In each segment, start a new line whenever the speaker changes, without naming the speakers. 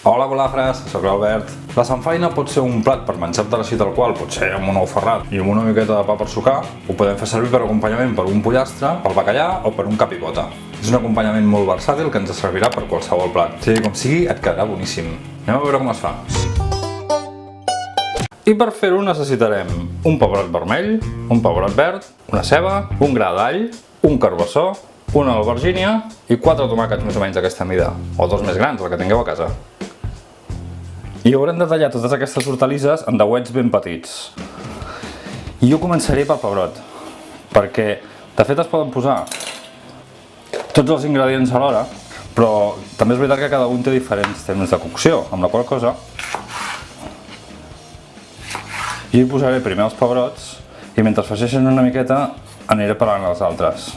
Hola golafres, soc l'Albert. La samfaina pot ser un plat per menjar-te així tal qual, pot ser amb un ou ferrat i amb una miqueta de pa per sucar. Ho podem fer servir per acompanyament per un pollastre, pel bacallà o per un cap i pota. És un acompanyament molt versàtil que ens servirà per qualsevol plat. Sigui com sigui, et quedarà boníssim. Anem a veure com es fa. I per fer-ho necessitarem un pebrot vermell, un pebrot verd, una ceba, un gra d'all, un carbassó, una albergínia i 4 tomàquets més o menys d'aquesta mida, o 2 més grans, el que tingueu a casa. I haurem de tallar totes aquestes hortalisses en dauets ben petits. I jo començaré pel pebrot, perquè de fet es poden posar tots els ingredients alhora, però també és veritat que cada un té diferents temps de cocció, amb la qual cosa jo hi posaré primer els pebrots i mentre fregeixen una miqueta aniré parlant els altres.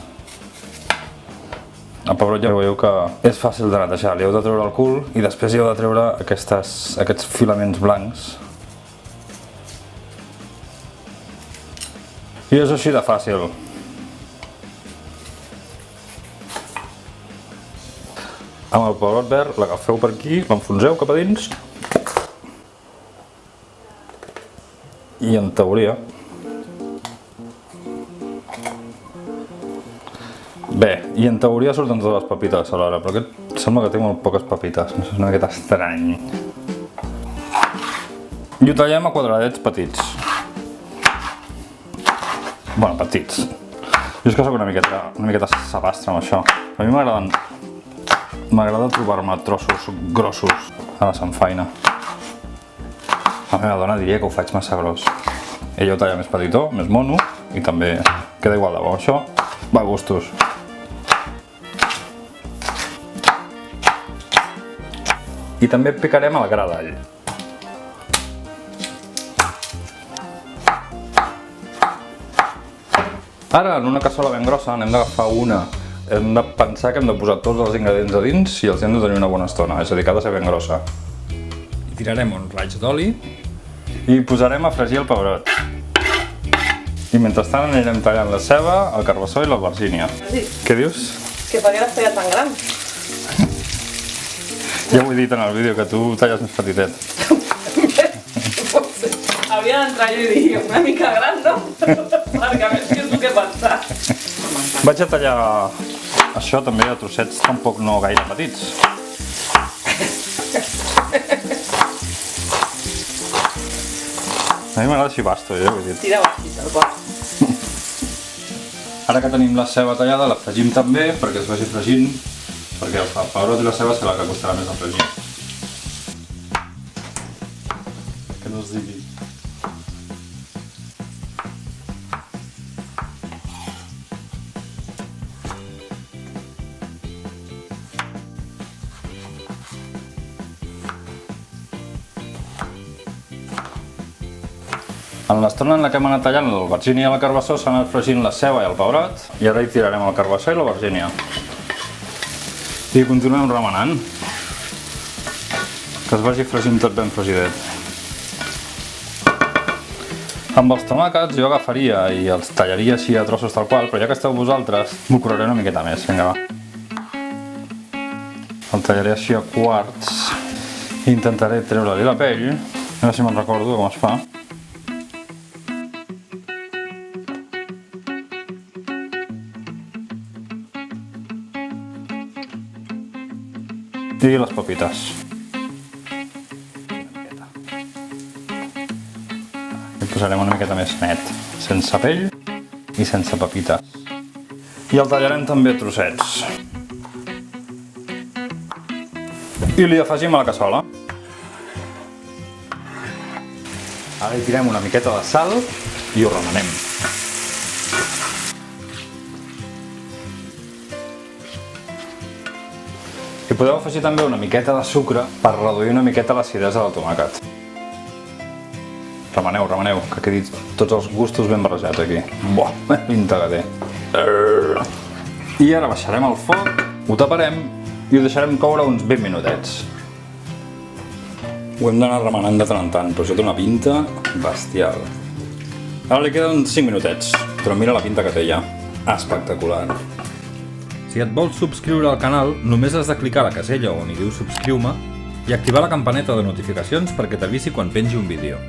El pebrot ja veieu que és fàcil de netejar, li heu de treure el cul i després hi heu de treure aquests filaments blancs. I és així de fàcil. Amb el pebrot verd l'agafeu per aquí, l'enfonseu cap a dins i en teoria surten totes les pepites alhora, però aquest sembla que té molt poques pepites, no sé, és una miqueta estrany. I ho tallem a quadradets petits. Bueno, petits. Jo és que soc una miqueta sabastre amb això. A mi m'agrada trobar-me trossos grossos a la samfaina. La meva dona diria que ho faig massa gros. Ella ho talla més petitó, més mono, i també queda igual de bo. Això va a gustos. I també picarem el gra d'all. Ara, en una cassola ben grossa, n'hem d'agafar una. Hem de pensar que hem de posar tots els ingredients a dins i els hem de tenir una bona estona, és a dir, que ha de ser ben grossa. I tirarem un raig d'oli i posarem a fregir el pebrot. I mentrestant anirem tallant la ceba, el carbassó i l'albergínia. Què dius?
Que per què les feia tan gran?
Ja ho he dit en el vídeo, que tu talles més petitet.
Hauria d'entrar jo i dir una mica gran, no? Perquè a més que és el que pensar.
Vaig a tallar això també a trossets tampoc no gaire petits. A mi m'agrada així basto, ja ho he dit.
Tira així, te'l pots.
Ara que tenim la ceba tallada, la fregim també perquè es vagi fregint, perquè el pebrot i la ceba serà la que costarà més de fregir. Que no es digui. En l'estona en la que hem anat tallant l'albergínia i la carbassó s'ha anat fregint la ceba i el pebrot i ara hi tirarem el carbassó i l'albergínia. I continuem remenant, que es vagi fregint tot ben fregidet. Amb els tomàquets jo agafaria i els tallaria així a trossos tal qual, però ja que esteu vosaltres m'ho curaré una miqueta més, vinga va. El tallaré així a quarts i intentaré treure-li la pell, a veure si me'n recordo com es fa. I les pepites. I posarem una miqueta més net, sense pell i sense pepites. I el tallarem també a trossets. I li afegim a la cassola. Ara hi tirem una miqueta de sal i ho remenem. I podeu afegir també una miqueta de sucre per reduir una miqueta l'acidesa del tomàquet. Remeneu, remeneu, que quedi tots els gustos ben barrejats aquí. Buah, pinta que té. I ara baixarem el foc, ho taparem i ho deixarem coure uns 20 minutets. Ho hem d'anar remenant de tant en tant, però això té una pinta bestial. Ara li queden 5 minutets, però mira la pinta que té ja. Espectacular. Si et vols subscriure al canal, només has de clicar a la casella on hi diu subscriu-me I activar la campaneta de notificacions perquè t'avisi quan pengi un vídeo.